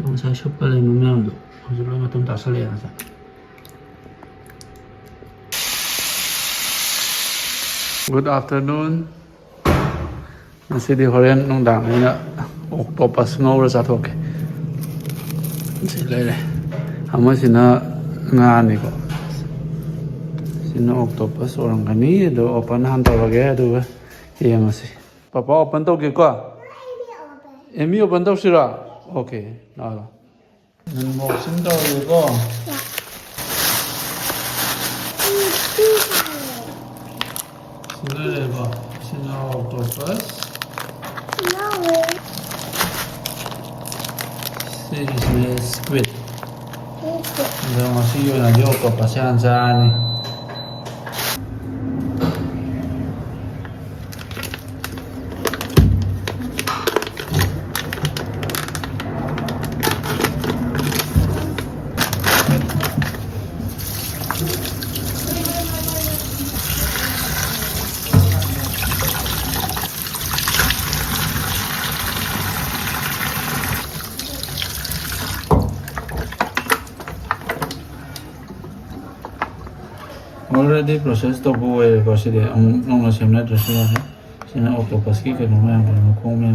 ꯉꯁꯥꯏ ꯁꯨꯞꯄ ꯂꯩꯕ ꯃꯌꯥꯝꯗꯣ ꯍꯧꯖꯤꯛ ꯂꯣꯏ ꯃꯇꯨꯡ ꯇꯥꯁꯜꯂꯛꯑꯦ ꯉꯁꯥꯏ. Good afternoon. ꯉꯁꯤꯗꯤ ꯍꯣꯔꯦꯟ ꯅꯨꯡꯗꯥꯡ ꯑꯩꯅ ꯑꯣꯛꯇꯣꯄꯁ ꯉꯧꯔ ꯆꯥꯊꯣꯛꯀꯦ. ꯁꯤ ꯂꯩꯔꯦ. ꯑꯃꯁꯤꯅ ꯉꯥꯅꯤꯀꯣ. ꯁꯤꯅ ꯑꯣꯛꯇꯣꯄꯁ ꯑꯣꯏꯔꯝꯒꯅꯤ. ꯑꯗꯣ ꯑꯣꯄꯟ ꯍꯥꯟ ꯇꯧꯔꯒꯦ ꯑꯗꯨꯒ ꯌꯦꯡꯉꯁꯤ. ꯄꯄꯥ ꯑꯣꯄꯟ ꯇꯧꯒꯦꯀꯣ. ꯑꯦꯃꯤ ꯑꯣꯄꯟ ꯇꯧꯁꯤꯔꯣ? ꯑꯣꯀꯦ. ꯂꯥꯛꯑꯣ. ꯑꯟꯕꯣꯛꯁꯤꯡ ꯇꯧꯔꯒꯦꯀꯣ. sila ba? Sila octopus. Sila squid. Hindi masih yun na di octopus yan dyan. Already process to go away because the nung nasim na dress na sina octopus ki kano na yung kung may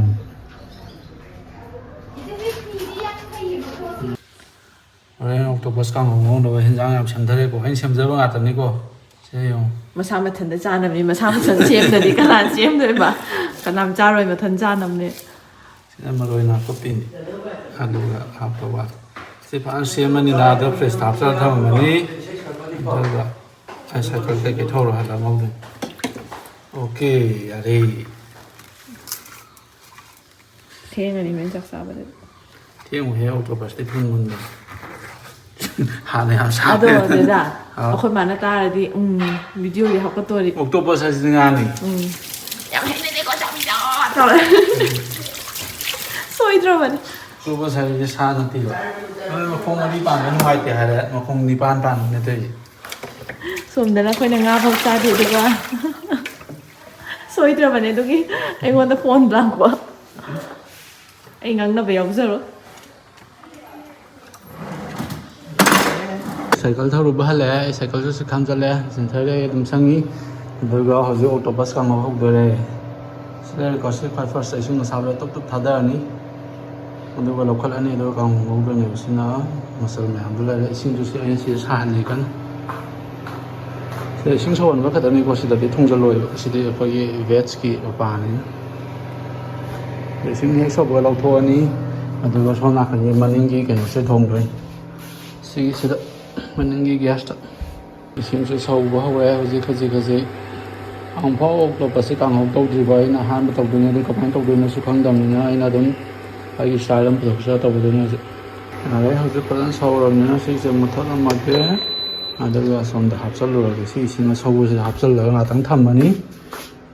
Orang octopus kang ngong daw hinjang yam samdare ko hin samjaba nga tani ko se yung masa mathan da chanam ni masa mathan chem da di kana chem doi ba kanam charoi mathan chanam ni sina maroi na ko pin alu ga hapto wa se pa semani na da fresh tap sa tham mani da ऐसा करके के थोड़ा हला मौदे okay अरे theng ani men chak sa ba de theng he octopus te phun mun ha ne ha sa ado de da akhoi mana ta ra di video ri hakka to ri octopus ha singa ni yam he ne ko cham ja to soi dro ba octopus ha ji sa na ti ba ma khong ma di pan ma nuai te ha ma khong ni pan pan ne te somdana khoi na nga phok sa de de ga soi dro ba ne du ki ai ngon da phone blank ba ai ngang na be yaw zero cycle thau ru ba le cycle su kham cha le sin thai le dum sangi do ga ho ji octopus ka ma hok do le sile ko se fa first station na sa le top top thada ni do ga local ani do ka ngou do ni sina masal me am do le sing ju se ai si sa han ni kan 네, 싱서원과 같은 곳이다비 통절로 시대 거기 베츠키 오빠니. 네, 싱해서 뭐 라우토니 아두가 소나카니 마닝기 게노세 통도이. 시기시다 마닝기 게스트. 싱서 서우고 하고야 하지 가지. angpao lo pasi kang hok tau dribai na han ba tau dunya de kapan tau dunya su khang dam na ina dum ai style am production tau dunya se. Ale hazu palan sawram na si se muthal ma ke ꯑꯗꯨꯒ ꯁꯣꯝꯗ ꯍꯥꯞꯆꯜꯂꯨꯔꯒꯦ ꯁꯤꯁꯤꯅ ꯁꯧꯕꯁꯤꯗ ꯍꯥꯞꯆꯜꯂꯒ ꯉꯥꯛꯇꯪ ꯊꯝꯃꯅꯤ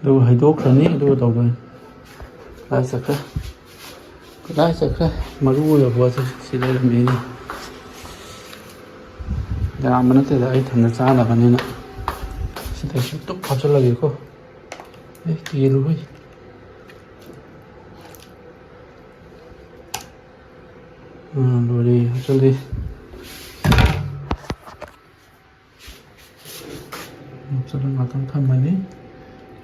ꯑꯗꯨꯒ ꯍꯩꯗꯣꯛꯈ꯭ꯔꯅꯤ ꯑꯗꯨꯒ ꯇꯧꯗꯣꯏꯅꯤ ꯀꯗꯥꯏ ꯆꯠꯈ꯭ꯔꯦ ꯃꯔꯨ ꯑꯣꯏꯕ ꯄꯣꯠꯁꯦ ꯁꯤ ꯂꯩꯔꯝꯃꯤ ꯌꯥꯝꯕ ꯅꯠꯇꯦꯗ ꯑꯩ ꯊꯟꯅ ꯆꯥꯅꯕꯅꯤꯅ ꯁꯤꯗꯩꯁꯨ ꯇꯨꯞ ꯍꯥꯞꯆꯜꯂꯒꯦꯀꯣ ꯀꯦꯜꯂꯨ ꯂꯣꯏꯔꯦ ꯍꯥꯞꯆꯜꯂꯤ ꯆꯠꯂ ꯉꯥꯛꯇꯪ ꯊꯝꯃꯅꯤ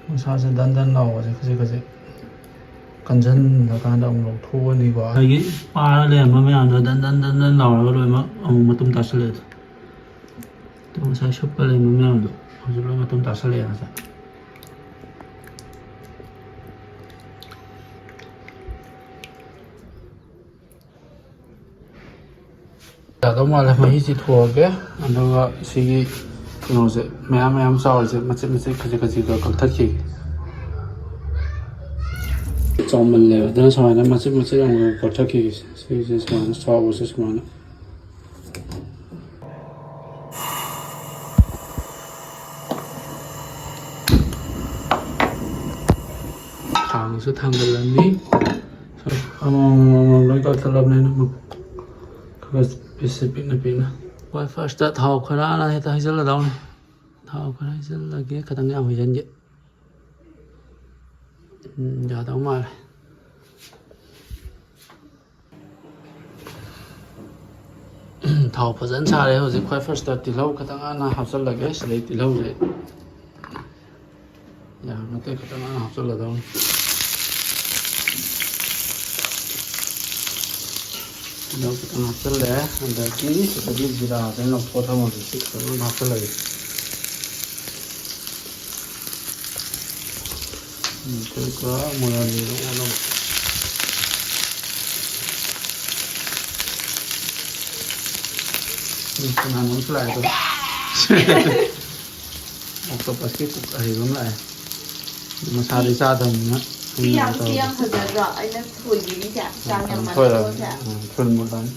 ꯃꯁꯥꯁꯦ ꯗꯟ ꯗꯟ ꯂꯥꯎꯕꯁꯦ ꯈꯖꯤꯛ ꯀꯟꯁꯤꯜꯂꯀꯥꯟꯗ ꯑꯃꯨꯛ ꯂꯧꯊꯣꯛꯑꯅꯤꯀꯣ ꯑꯩꯒꯤ ꯄꯥꯔ ꯂꯩꯔꯝꯕ ꯃꯌꯥꯝꯗꯣ ꯗꯟ ꯂꯥꯎꯔꯒ ꯂꯣꯏꯅꯃꯛ ꯑꯃꯨꯛ ꯃꯇꯨꯝ ꯇꯥꯁꯜꯂꯛꯑꯦ ꯑꯗꯣ ꯉꯁꯥꯏ ꯁꯨꯞꯄ ꯂꯩꯕ ꯃꯌꯥꯝꯗꯣ ꯍꯧꯖꯤꯛ ꯂꯣꯏ ꯃꯇꯨꯝ ꯇꯥꯁꯜꯂꯛꯑꯦ ꯉꯁꯥꯏ ꯌꯥꯗꯧ ꯃꯥꯜꯂꯦ ꯃꯍꯤꯁꯤ ꯊꯣꯛꯑꯒꯦ ꯑꯗꯨꯒ ꯁꯤꯒꯤ ꯀꯩꯅꯣꯁꯦ ꯃꯌꯥꯝ ꯆꯥꯎꯔꯤꯁꯦ ꯃꯆꯦꯠ ꯈꯖꯤꯛ ꯀꯛꯊꯠꯈꯤꯒꯦ ꯆꯥꯎꯃꯜꯂꯦꯕ ꯑꯗꯨꯅ ꯁꯨꯃꯥꯏꯅ ꯃꯆꯦꯠ ꯑꯃꯨꯛ ꯀꯛꯊꯠꯈꯤꯒꯦ ꯁꯤꯁꯦ ꯁꯨꯃꯥꯏꯅ ꯆꯥꯎꯕꯁꯦ ꯁꯨꯃꯥꯏꯅ ꯈꯥꯡꯁꯨ ꯊꯥꯡꯒꯠꯂꯅꯤ ꯑꯃꯃꯝ ꯂꯣꯏ ꯀꯛꯊꯠꯂꯕꯅꯤꯅ ꯈꯔ ꯄꯤꯁꯁꯦ ꯄꯤꯛꯅ ꯍꯣꯏ ꯐꯥꯔꯁꯇ ꯊꯥꯎ ꯈꯔꯅ ꯍꯦꯛꯇ ꯍꯩꯖꯤꯜꯂꯗꯧꯅꯤ ꯊꯥꯎ ꯈꯔ ꯍꯩꯖꯤꯜꯂꯒꯦ ꯈꯤꯇꯪ ꯌꯥꯝ ꯍꯩꯖꯤꯟꯒꯦ ꯌꯥꯗꯧ ꯃꯥꯜꯂꯦ ꯊꯥꯎ ꯐꯖꯅ ꯁꯥꯔꯦ ꯍꯧꯖꯤꯛ ꯈ꯭ꯋꯥꯏ ꯐꯥꯔꯁꯇ ꯇꯤꯜꯍꯧ ꯈꯤꯇꯪ ꯍꯥꯟꯅ ꯍꯥꯞꯆꯤꯜꯂꯒꯦ ꯁꯤꯗꯩ ꯇꯤꯜꯍꯧꯁꯦ ꯌꯥꯝꯅ ꯈꯤꯇꯪ ꯍꯥꯟꯅ ꯍꯥꯞꯆꯤꯜꯂꯗꯧꯅꯤ ꯇꯤꯜꯍꯧ ꯈꯤꯇꯪ ꯍꯥꯞꯆꯤꯜꯂꯦ ꯑꯗꯒꯤ ꯖꯤꯔꯥꯁꯦ ꯂꯧꯊꯣꯛ ꯊꯝꯃꯒꯦ ꯁꯤ ꯈꯤꯇꯪ ꯍꯥꯞꯆꯤꯜꯂꯒꯦ ꯑꯗꯨꯒ ꯃꯣꯔꯥꯅꯤꯗ ꯑꯣꯜꯂꯒ ꯀꯅꯥꯅꯣ ꯑꯃꯁꯨ ꯂꯥꯛꯑꯦ ꯑꯣꯛꯇꯣꯄꯁꯀꯤ ꯀꯨꯛ ꯑꯍꯩꯕ ꯑꯃ ꯂꯥꯛꯑꯦ ꯃꯁꯥꯗꯤ ꯆꯥꯗꯕꯅꯤꯅ ꯁꯤ ꯌꯥꯝ ꯐꯖꯗ꯭ꯔꯣ ꯑꯩꯅ ꯊꯣꯏꯕꯤꯔꯤꯁꯦ ꯆꯥꯡ ꯌꯥꯝ ꯊꯣꯏꯔꯒ ꯃꯥꯟꯅꯕꯁꯦ ꯊꯨꯜ ꯃꯨꯜꯂꯅꯤ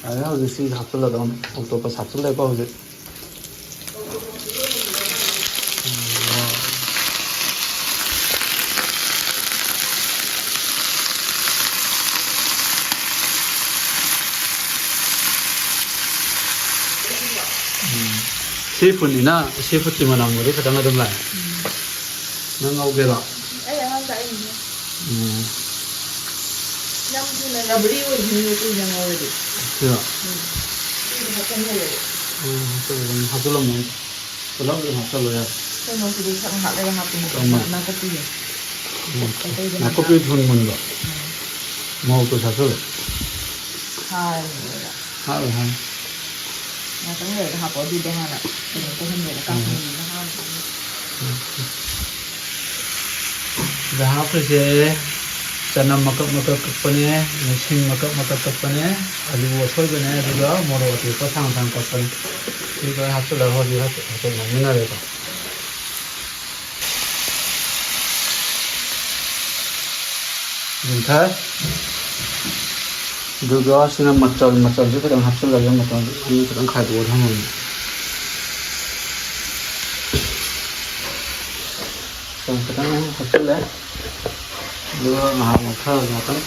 ꯑꯗꯨꯅ ꯍꯧꯖꯤꯛ ꯁꯤ ꯍꯥꯞꯆꯤꯜꯂꯗꯧꯅꯤ ꯑꯣꯛꯇꯣꯄꯁ ꯍꯥꯞꯆꯤꯜꯂꯦꯀꯣ ꯍꯧꯖꯤꯛ ꯁꯤ ꯐꯨꯗꯅꯤꯅ ꯁꯤ ꯐꯨꯗꯀꯤ ꯃꯅꯝꯕꯨꯗꯤ ꯈꯤꯇꯪ ꯑꯗꯨꯝ ꯂꯥꯛꯑꯦ ꯅꯪ ꯉꯧꯒꯦꯔꯣ ꯑꯩ ꯑꯉꯥꯡ ꯆꯥꯛꯏꯅꯦ ꯌꯥꯝ ꯊꯨꯅ ꯔꯕꯔꯤ ꯑꯣꯏꯗꯣꯏꯅꯦ ꯀꯨꯏꯅ ꯉꯧꯔꯗꯤ ꯁꯤꯔꯣ ꯍꯥꯞꯆꯟꯈ꯭ꯔꯦ ꯍꯥꯞꯆꯤꯜꯂꯝꯃꯣ ꯄꯨꯂꯞ ꯑꯗꯨꯝ ꯍꯥꯞꯆꯜꯂꯣ ꯌꯥꯔꯦ ꯀꯩꯅꯣꯁꯤꯗꯤ ꯈꯤꯇꯪ ꯍꯥꯞꯂꯒ ꯍꯥꯞꯄꯅꯤ ꯅꯥꯀꯨꯞꯄꯤꯁꯦ ꯅꯥꯀꯨꯞꯄꯤ ꯊꯨꯟ ꯃꯨꯟꯕ ꯃꯣꯔꯣꯛꯇꯣ ꯍꯥꯞꯆꯜꯂꯣ ꯍꯥꯏꯕ ꯍꯥꯞꯂꯣ ꯍꯥꯞꯂꯣ ꯉꯥꯛꯇꯪ ꯂꯩꯔꯒ ꯍꯥꯞꯄꯣ ꯑꯗꯨꯗꯣ ꯍꯥꯟꯅ ꯀꯩꯅꯣ ꯇꯧꯍꯟꯒꯦꯅ ꯀꯥꯞꯍꯟꯒꯦꯅ ꯍꯥꯟꯅ ꯁꯤꯗ ꯍꯥꯞꯄꯤꯁꯦ ꯆꯅꯝ ꯃꯀꯛ ꯃꯀꯛ ꯀꯛꯄꯅꯦ ꯁꯤꯡ ꯃꯀꯛ ꯃꯀꯛ ꯀꯛꯄꯅꯦ ꯑꯂꯨ ꯑꯁꯣꯏꯕꯅꯦ ꯑꯗꯨꯒ ꯃꯣꯔꯣꯛ ꯑꯇꯦꯛꯄ ꯁꯥꯡ ꯁꯥꯡ ꯀꯛꯄꯅꯦ ꯁꯤꯒ ꯍꯥꯞꯆꯤꯜꯂꯒ ꯍꯧꯖꯤꯛ ꯍꯥꯞꯆꯤꯜ ꯉꯧꯃꯤꯟꯅꯔꯦꯀꯣ ꯃꯨꯟꯊꯔ ꯑꯗꯨꯒ ꯁꯤꯅ ꯃꯆꯜꯁꯦ ꯈꯤꯇꯪ ꯍꯥꯞꯆꯤꯜꯂꯒ ꯃꯆꯜ ꯑꯅꯤ ꯈꯤꯇꯪ ꯈꯥꯏꯗꯣꯛꯑ ꯊꯝꯃꯅꯤ ꯈꯤꯇꯪ ꯍꯥꯞꯆꯤꯜꯂꯦ ꯑꯗꯨꯒ ꯉꯥꯏꯍꯥꯛ ꯃꯨꯠꯊꯔꯒ ꯉꯥꯛꯇꯪ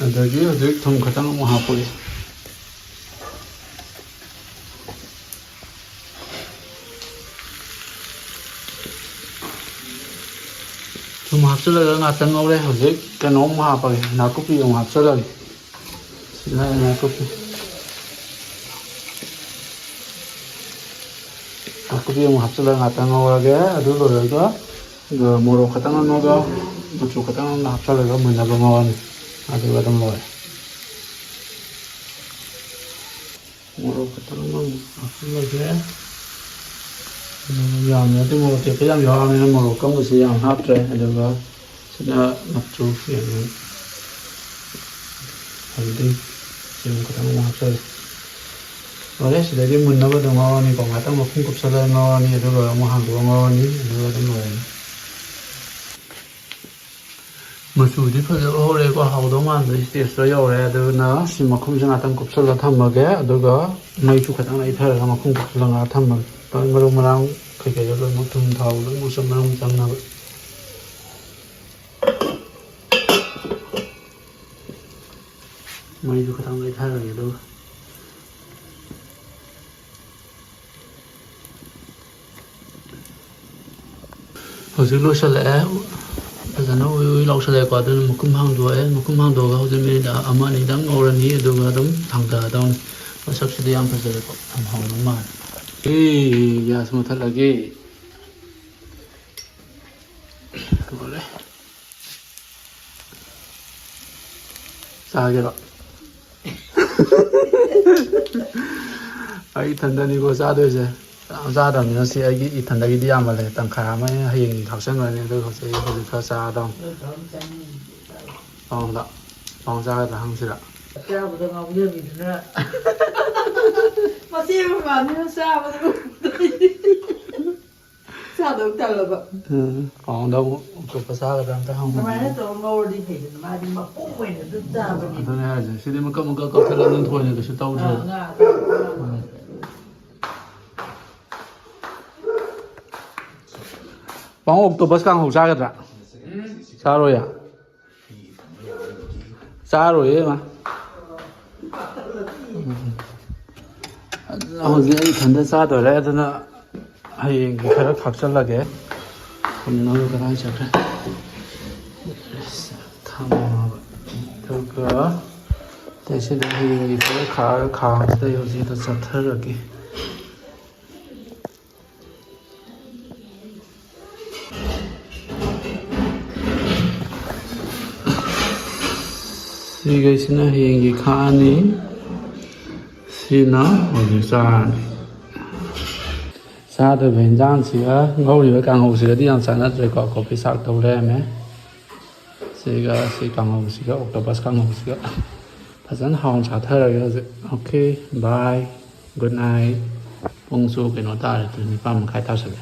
ꯑꯗꯒꯤ ꯍꯧꯖꯤꯛ ꯊꯨꯝ ꯈꯤꯇꯪ ꯑꯃꯨꯛ ꯍꯥꯞꯄꯒꯦ ꯊꯨꯝ ꯍꯥꯞꯆꯤꯜꯂꯒ ꯉꯥꯛꯇꯪ ꯉꯧꯔꯦ ꯍꯧꯖꯤꯛ ꯀꯩꯅꯣꯝ ꯍꯥꯞꯄꯒꯦ ꯅꯥꯀꯨꯞꯄꯤ ꯑꯃꯨꯛ ꯍꯥꯞꯆꯤꯜꯂꯒꯦ ꯁꯤꯗ ꯅꯥꯀꯨꯞꯄꯤ ꯑꯃꯨꯛ ꯍꯥꯞꯆꯤꯜꯂꯒ ꯉꯥꯛꯇꯪ ꯉꯧꯔꯒꯦ ꯑꯗꯨ ꯂꯣꯏꯔꯒ ꯃꯣꯔꯣꯛ ꯈꯤꯇꯪ ꯑꯃꯒ ꯃꯆꯨ ꯈꯤꯇꯪ ꯑꯃꯒ ꯍꯥꯞꯆꯤꯜꯂꯒ ꯃꯨꯟꯅꯕ ꯉꯧꯔꯅꯤ ꯑꯗꯨꯒ ꯑꯗꯨꯝ ꯂꯣꯏꯔꯦ ꯃꯣꯔꯣꯛ ꯈꯤꯇꯪ ꯑꯃ ꯍꯥꯞꯆꯤꯜꯂꯒꯦ ꯌꯥꯝꯅꯗꯤ ꯃꯣꯔꯣꯛ ꯇꯦꯛꯄ ꯌꯥꯝ ꯌꯥꯎꯔꯕꯅꯤꯅ ꯃꯣꯔꯣꯛ ꯀꯪꯕꯁꯤ ꯌꯥꯝ ꯍꯥꯞꯇ꯭ꯔꯦ ꯑꯗꯨꯒ ꯁꯤꯅ ꯃꯆꯨ ꯌꯥꯝꯅ ꯍꯜꯗꯤ ꯆꯦꯡ ꯈꯤꯇꯪ ꯑꯃꯨꯛ ꯍꯥꯞꯆꯜꯂꯦ ꯂꯣꯏꯔꯦ ꯁꯤꯗꯩꯗꯤ ꯃꯨꯟꯅꯕ ꯑꯗꯨꯝ ꯉꯧꯔꯅꯤꯀꯣ ꯉꯥꯛꯇꯪ ꯃꯈꯨꯝ ꯀꯨꯞꯁꯜꯂꯒ ꯉꯧꯔꯅꯤ ꯑꯗꯨꯒ ꯑꯃꯨꯛ ꯍꯥꯡꯗꯣꯛꯑ ꯉꯧꯔꯅꯤ ꯑꯗꯨꯒ ꯑꯗꯨꯝ ꯂꯣꯏꯔꯅꯤ ꯃꯆꯨꯗꯤ ꯐꯖꯕ ꯍꯧꯔꯦꯀꯣ ꯍꯥꯎꯗꯧ ꯃꯥꯟꯕ ꯁ꯭ꯇꯦꯖꯇ ꯌꯧꯔꯦ ꯑꯗꯨꯅ ꯁꯤ ꯃꯈꯨꯝꯁꯦ ꯉꯥꯛꯇꯪ ꯀꯨꯞꯁꯜꯂꯒ ꯊꯝꯃꯒꯦ ꯑꯗꯨꯒ ꯃꯩꯁꯨ ꯈꯤꯇꯪ ꯂꯩꯊꯔꯒ ꯃꯈꯨꯝ ꯀꯨꯞꯁꯜꯂꯒ ꯉꯥꯛ ꯊꯝꯃꯒꯦ ꯃꯔꯨ ꯃꯔꯥꯡ ꯀꯩꯀꯩꯗꯣ ꯂꯣꯏꯅꯃꯛ ꯊꯨꯝ ꯊꯥꯎ ꯂꯣꯏꯅꯃꯛ ꯃꯔꯝ ꯆꯪꯅꯕ ꯃꯩꯁꯨ ꯈꯤꯇꯪ ꯂꯩꯊꯔꯒꯦ ꯑꯗꯨꯒ ꯍꯧꯖꯤꯛ ꯂꯣꯏꯁꯤꯜꯂꯛꯑꯦ ꯐꯖꯅ ꯎꯏ ꯎꯏ ꯂꯥꯎꯁꯜꯂꯛꯑꯦꯀꯣ ꯑꯗꯨꯅ ꯃꯈꯨꯝ ꯍꯥꯡꯗꯣꯛꯑꯦ ꯃꯈꯨꯝ ꯍꯥꯡꯗꯣꯛꯑꯒ ꯍꯧꯖꯤꯛ ꯃꯤꯅꯤꯠ ꯑꯃ ꯑꯅꯤꯗꯪ ꯉꯧꯔꯅꯤ ꯑꯗꯨꯒ ꯑꯗꯨꯝ ꯊꯥꯡꯊꯔꯗꯧꯅꯤ ꯃꯁꯛꯁꯤꯗꯤ ꯌꯥꯝ ꯐꯖꯔꯦꯀꯣ ꯌꯥꯝ ꯍꯥꯎꯗꯧ ꯃꯥꯜꯂꯦ ꯒ꯭ꯌꯥꯁ ꯃꯨꯊꯠꯂꯒꯦ ꯂꯣꯏꯔꯦ ꯆꯥꯒꯦꯔꯣ ꯑꯩ ꯏꯊꯟꯗꯅꯤꯀꯣ ꯆꯥꯗꯣꯏꯁꯦ ꯌꯥꯝ ꯆꯥꯗꯕꯅꯤꯅ ꯁꯤ ꯑꯩꯒꯤ ꯏꯊꯟꯗꯒꯤꯗꯤ ꯌꯥꯝꯃꯜꯂꯦ ꯇꯪꯈꯥꯏ ꯑꯃ ꯍꯌꯦꯡ ꯍꯥꯞꯆꯟꯈ꯭ꯔꯅꯤ ꯑꯗꯨꯒ ꯍꯧꯖꯤꯛ ꯈꯔ ꯆꯥꯗꯧꯅꯤ ꯄꯥꯎꯗ ꯄꯥꯎ ꯆꯥꯒꯗ꯭ꯔꯥ ꯍꯪꯁꯤꯔ ꯆꯥꯕꯗ ꯉꯥꯎꯖꯕꯤꯗꯨꯅ ꯃꯆꯦ ꯃꯃꯥꯅꯤꯅ ꯆꯥꯕꯗ ꯆꯥꯗꯧ ꯇꯜꯂꯕ ꯄꯥꯎꯗ ꯑꯃꯨꯛ ꯑꯇꯣꯞꯄ ꯆꯥꯒꯗ꯭ꯔꯥ ꯑꯝꯇ ꯍꯪꯕ ꯑꯗꯨꯃꯥꯏꯅ ꯇꯧꯔ ꯉꯧꯔꯗꯤ ꯐꯩꯗꯅ ꯃꯥꯗꯤ ꯃꯄꯨꯝ ꯑꯣꯏꯅ ꯑꯗꯨꯝ ꯆꯥꯕꯅꯤ ꯑꯗꯨꯅꯦ ꯍꯥꯏꯁꯦ ꯁꯤꯗꯤ ꯃꯀꯛ ꯃꯀꯛ ꯀꯛꯊꯠꯂꯕꯅꯤꯅ ꯊꯣꯏꯅ ꯀꯩꯁꯨ ꯇꯧꯗ꯭ꯔꯦ ꯄꯥꯎ ꯑꯣꯛꯇꯣꯄꯁ ꯀꯥꯡꯍꯧ ꯆꯥꯒꯗ꯭ꯔꯥ ꯆꯥꯔꯣꯏꯌꯦ ꯆꯥꯔꯣꯏꯌꯦ ꯃꯥ ꯍꯧꯖꯤꯛ ꯑꯩ ꯏꯊꯟꯇ ꯆꯥꯗꯣꯔꯦ ꯑꯗꯨꯅ ꯍꯌꯦꯡꯒꯤ ꯈꯔ ꯈꯥꯛꯆꯜꯂꯒꯦ ꯊꯝꯅꯕ ꯀꯗꯥꯏ ꯆꯠꯈ꯭ꯔꯦ ꯊꯝꯃꯕ ꯑꯗꯨꯒ ꯑꯇꯩꯁꯤꯗ ꯍꯌꯦꯡꯒꯤ ꯈꯔ ꯈꯥꯛꯑꯒ ꯈꯥꯡꯁꯤꯗ ꯑꯩ ꯍꯧꯖꯤꯛꯇ ꯆꯠꯊꯔꯒꯦ ꯁꯤꯈꯩꯁꯤꯅ ꯍꯌꯦꯡꯒꯤ ꯈꯥꯛꯑꯅꯤ ꯁꯤꯅ ꯍꯧꯖꯤꯛ ꯆꯥꯔꯅꯤ ꯆꯥꯗꯣꯏꯕ ꯏꯟꯖꯥꯡꯁꯤꯒ ꯉꯧꯔꯤꯕ ꯀꯥꯡꯍꯧꯁꯤꯒꯗꯤ ꯌꯥꯝ ꯆꯥꯟꯅꯗ꯭ꯔꯦꯀꯣ ꯀꯣꯐꯤ ꯁꯥꯛ ꯇꯧ ꯂꯩꯔꯝꯃꯦ ꯁꯤꯒ ꯁꯤ ꯀꯥꯡꯍꯧꯁꯤꯒ ꯑꯣꯛꯇꯣꯄꯁ ꯀꯥꯡꯍꯧꯁꯤꯒ ꯐꯖꯅ ꯍꯥꯎꯅ ꯆꯥꯊꯔꯒꯦ ꯍꯧꯖꯤꯛ ꯑꯣꯀꯦ ꯕꯥꯏ ꯒꯨꯗ ꯅꯥꯏꯠ ꯄꯨꯡꯁꯨ ꯀꯩꯅꯣ ꯇꯥꯔꯦ 9:30 ꯇꯥꯁꯜꯂꯦ